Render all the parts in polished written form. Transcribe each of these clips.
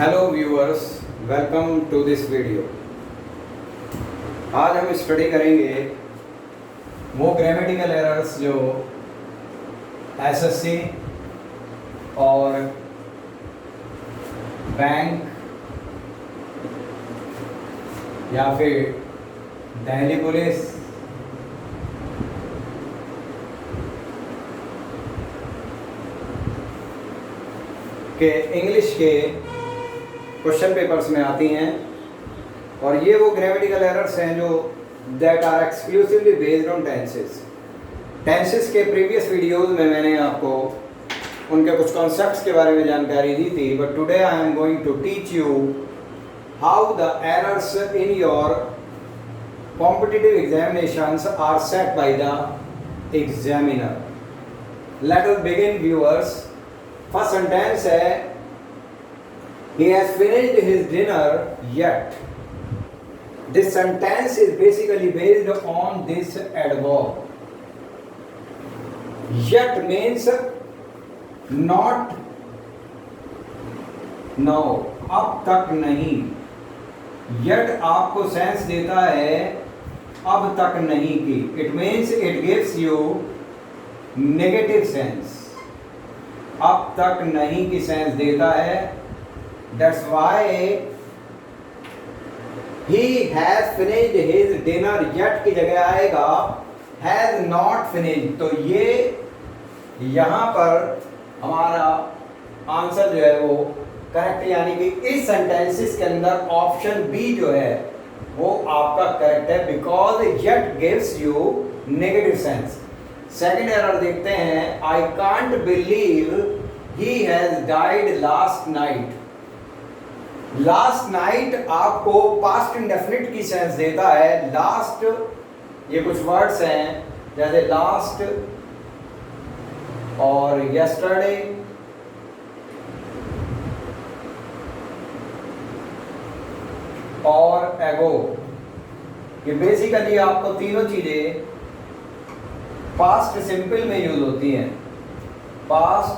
Hello viewers, welcome to this video. आज हम study करेंगे वो ग्रामेटिकल एरर्स जो एसएससी और बैंक या फिर दिल्ली पुलिस के इंग्लिश के क्वेश्चन पेपर्स में आती हैं। और ये वो ग्रामेटिकल एरर्स हैं जो that are exclusively based on tenses के प्रीवियस वीडियोस में मैंने आपको उनके कुछ कॉन्सेप्ट्स के बारे में जानकारी दी थी, but today I am going to teach you how the errors in your competitive examinations are set by the examiner. Let us begin viewers. First sentence है he has finished his dinner yet. This sentence is basically based on this adverb. Yet means not now, अब तक नहीं। Yet आपको sense देता है अब तक नहीं की। It means it gives you negative sense। अब तक नहीं की सेंस देता है। That's why he has finished his dinner yet की जगह आएगा has not finished। तो ये यहाँ पर हमारा आंसर जो है वो करेक्ट, यानी कि इस सेंटेंसेस के अंदर ऑप्शन बी जो है वो आपका करेक्ट है, because yet gives you negative sense. Second error देखते हैं, I can't believe he has died last night। Last night आपको पास्ट इंडेफिनिट की सेंस देता है। लास्ट, ये कुछ वर्ड्स हैं जैसे लास्ट और यस्टरडे और एगो। ये बेसिकली आपको तीनों चीजें पास्ट सिंपल में यूज होती हैं। पास्ट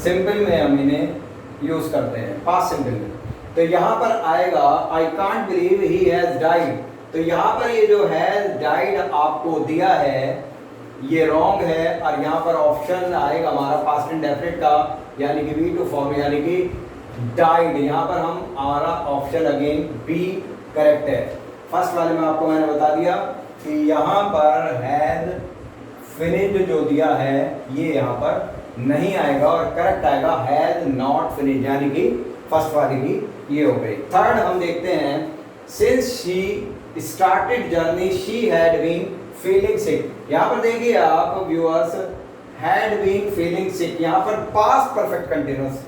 सिंपल में हम इन्हें यूज करते हैं, पास्ट सिंपल में। तो यहां पर आएगा I can't believe he has died. तो यहां पर ये जो हैज डाइड आपको दिया है ये रॉन्ग है, और यहां पर ऑप्शन आएगा हमारा पास्ट इंडेफिनिट का, यानी कि V2 फॉर्म, यानी कि डाइड। यहां पर हम हमारा ऑप्शन अगेन बी करेक्ट है। फर्स्ट वाले में आपको मैंने बता दिया कि यहां पर हैज फिनिश्ड जो दिया है ये यहां पर नहीं आएगा और करेक्ट आएगा हैज नॉट फिनिश्ड, यानी कि फर्स्ट वाली की ये हो गई। थर्ड हम देखते हैं, since she started journey she had been feeling sick. यहाँ पर देखिए आप viewers, had been feeling sick यहाँ पर पास्ट परफेक्ट कंटिन्यूअस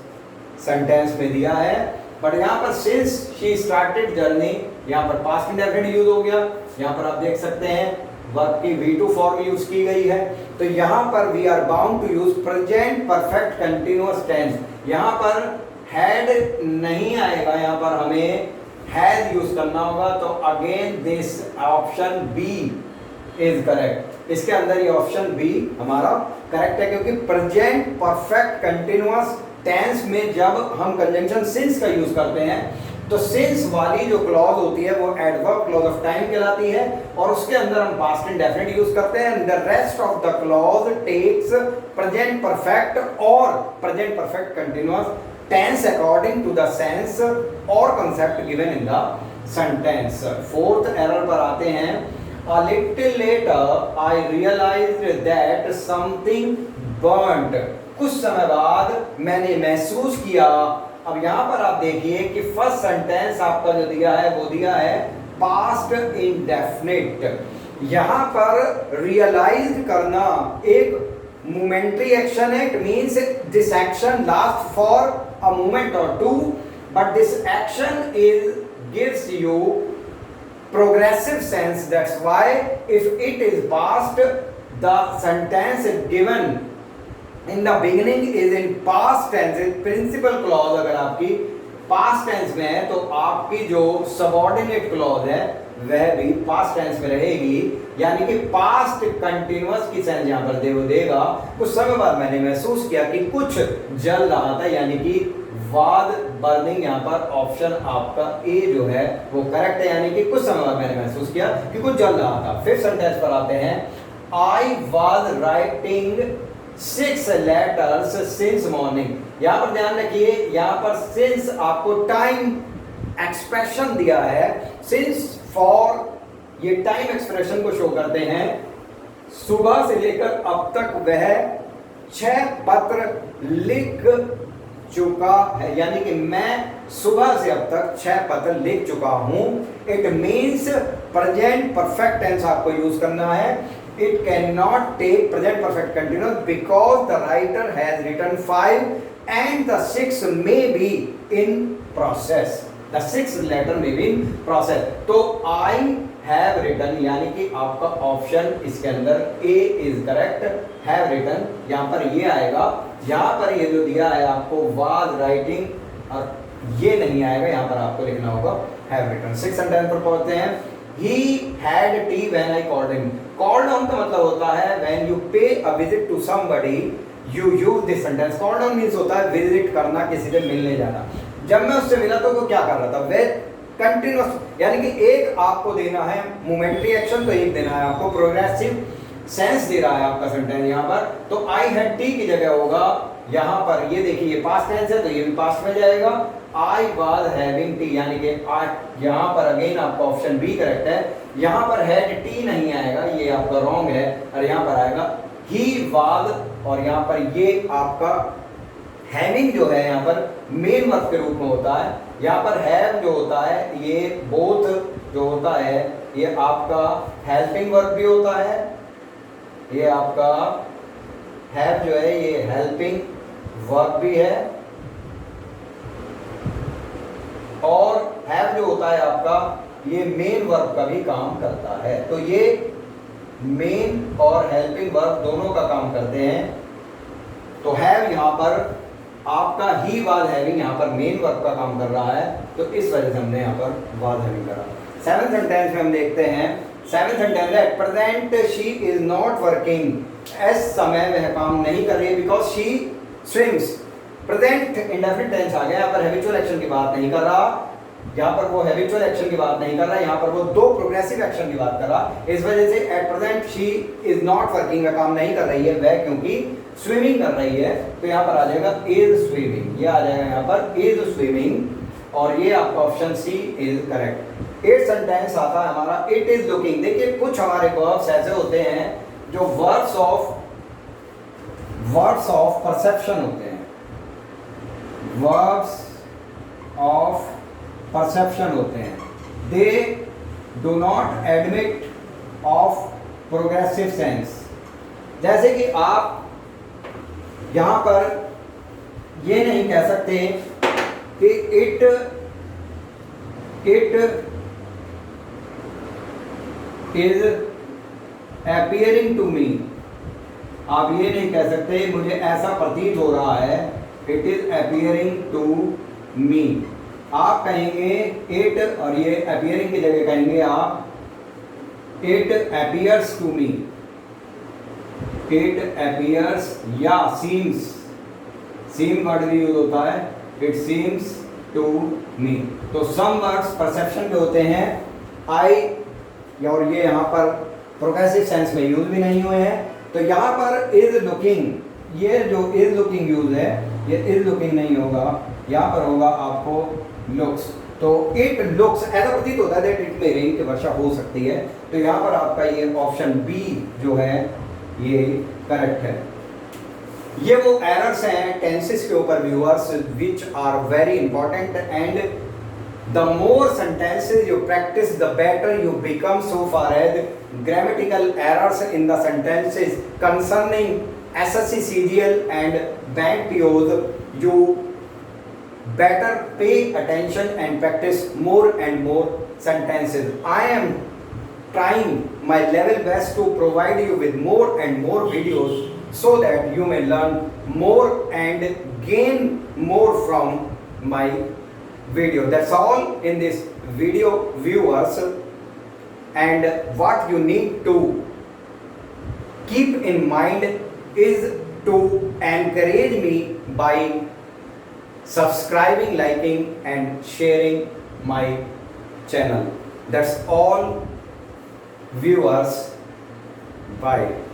सेंटेंस में दिया है, बट यहाँ पर सिंस शी स्टार्टेड जर्नी यहाँ पर पास्ट इंडेफिनिट यूज हो गया। यहाँ पर आप देख सकते हैं वर्ब की V2 फॉर्म यूज की गई है। तो यहाँ पर we are bound to use present perfect continuous tense. यहाँ पर हैड नहीं आएगा, यहाँ पर हमें हैज यूज करना होगा। तो again this option B is correct. इसके अंदर ये ऑप्शन बी हमारा करेक्ट है, क्योंकि प्रेजेंट परफेक्ट कंटिन्यूअस टेंस में जब हम कंजंक्शन सिंस का यूज करते हैं तो सिंस वाली जो क्लॉज होती है वो एडवर्ब क्लॉज ऑफ टाइम कहलाती है, और उसके अंदर हम पास्ट इंडेफिनिट यूज करते हैं। The rest of the clause takes present perfect और present perfect continuous tense according to the sense और concept given in the sentence. Fourth error पर आते हैं, a little later I realised that something burned. कुछ समय बाद मैंने महसूस किया। अब यहाँ पर आप देखिए कि फर्स्ट सेंटेंस आपका जो दिया है वो दिया है पास्ट इंडेफिनिट। यहाँ पर रियलाइज करना एक मोमेंट्री एक्शन है। It means this action last for a moment और two, but this action is gives you progressive sense. That's why if it is past, the sentence is given in the beginning is in past tense। Principal clause अगर आपकी past tense में है तो आपकी जो subordinate clause है वह भी पास्ट टेंस में रहेगी, यानी कि पास्ट कंटिन्यूअस की सेंस यहाँ पर देगा। कुछ समय बाद मैंने महसूस किया कि कुछ जल रहा था, यानी कि वाद बर्निंग, यहाँ पर ऑप्शन आपका ए जो है वो करेक्ट है, यानी कि कुछ समय बाद मैंने महसूस किया कि कुछ जल रहा था। फिफ्थ सेंटेंस पर आते हैं, I was writing 6 letters since morning. यहाँ पर ध्यान रखिए, यहाँ पर सिंस आपको टाइम एक्सप्रेशन दिया है, सिंस फॉर ये टाइम एक्सप्रेशन को शो करते हैं। सुबह से लेकर अब तक वह 6 पत्र लिख चुका है, यानी कि मैं सुबह से अब तक 6 पत्र लिख चुका हूं। It means present perfect tense आपको यूज करना है। It can not take present perfect continuous because the writer has written 5 and the 6 may be in process. The 6 letter may be in process. तो आई हैव रिटन, यानी कि आपका option इसके अंदर ए is correct, have written यहां पर ये आएगा। यहां पर ये जो दिया है आपको वाज राइटिंग, और ये नहीं आएगा, यहां पर आपको लिखना होगा हैव रिटन। सिक्स सेंटेंस पर पहुंचते हैं, he had tea when I called him. Called on का मतलब होता है when you pay a visit to somebody you use this sentence. Called on means होता है विजिट करना, किसी से मिलने जाना। जब मैं उससे मिला तो वो क्या कर रहा था, वे कंटिन्यूअस, यानी कि एक आपको देना है मोमेंट्री एक्शन, तो एक देना है आपको प्रोग्रेसिव सेंस दे रहा है आपका सेंटेंस यहाँ पर। तो आई हैड टी की जगह होगा यहाँ पर, ये देखिए ये पास्ट टेंस है तो ये भी पास्ट में जाएगा। आई वाज हैविंग टी, यानी कि यहाँ पर अगेन आपका ऑप्शन बी करेक्ट है। यहाँ पर हैड टी नहीं आएगा, ये आपका रॉन्ग है, और यहाँ पर आएगा ही वाज, और यहाँ पर ये आपका हैविंग जो है यहाँ पर मेन वर्ब के रूप में होता है। यहाँ पर हैव जो होता है ये बोथ जो होता है ये आपका हेल्पिंग वर्ब भी होता है, ये आपका हैव जो है ये हेल्पिंग वर्ब भी है, और हैव जो होता है आपका ये मेन वर्ब का भी काम करता है। तो ये मेन और हेल्पिंग वर्ब दोनों का काम करते हैं। तो हैव यहाँ पर आपका ही वाज हैविंग यहाँ पर मेन वर्ब का काम कर रहा है, तो इस वजह से हमने यहाँ पर वाज हैविंग करा। सेवेंथ सेंटेंस में हम देखते हैं, सेवेंथ सेंटेंस है present she is not working. इस समय वह काम नहीं कर रही है because she swims. Present indefinite tense आ गया, यहाँ पर हैबिचुअल एक्शन की बात नहीं कर रहा, यहाँ पर वो हैबिचुअल एक्शन की बात नहीं कर रहा, यहाँ पर वो दो प्रोग्रेसिव एक्शन की बात कर रहा। इस वजह से at present she is not working, वह काम नहीं कर रही है, वह क्योंकि स्विमिंग कर रही है। तो यहाँ पर आ जाएगा इज स्विमिंग, ये आ जाएगा यहाँ पर इज स्विमिंग, और ये आपका option C is correct. Eight sentence आता है हमारा इट इज लुकिंग। देखिए कुछ हमारे वर्ब्स ऐसे होते हैं जो वर्ब्स ऑफ परसेप्शन होते हैं, वर्ब्स ऑफ परसेप्शन होते हैं। They do not admit of progressive sense. जैसे कि आप यहां पर ये नहीं कह सकते कि it is appearing to me. आप ये नहीं कह सकते मुझे ऐसा प्रतीत हो रहा है, it is appearing to me. आप कहेंगे इट, और ये अपीयरिंग की जगह कहेंगे आप it appears to me, it appears, या सीम्स, सीम वर्ड भी यूज होता है, इट सीम्स टू मी। तो सम वर्ड्स परसेप्शन के होते हैं आई, और ये यहाँ पर प्रोग्रेसिव सेंस में यूज भी नहीं हुए हैं। तो यहाँ पर इज लुकिंग, ये जो इज लुकिंग यूज है ये इज लुकिंग नहीं होगा, यहाँ पर होगा आपको लुक्स। तो इट लुक्स, ऐसा प्रतीत होता है दैट इट में रेन की वर्षा हो सकती है। तो यहाँ पर आपका ये ऑप्शन बी जो है ये करेक्ट है। ये वो एरर्स हैं टेंसेस के ऊपर viewers which are very important, and the more sentences you practice the better you become, so far as grammatical errors in the sentences concerning SSC CGL and bank POs, you better pay attention and practice more and more sentences. I am trying my level best to provide you with more and more videos so that you may learn more and gain more from my video. That's all in this video, viewers, and what you need to keep in mind is to encourage me by subscribing, liking and sharing my channel. That's all viewers. Bye.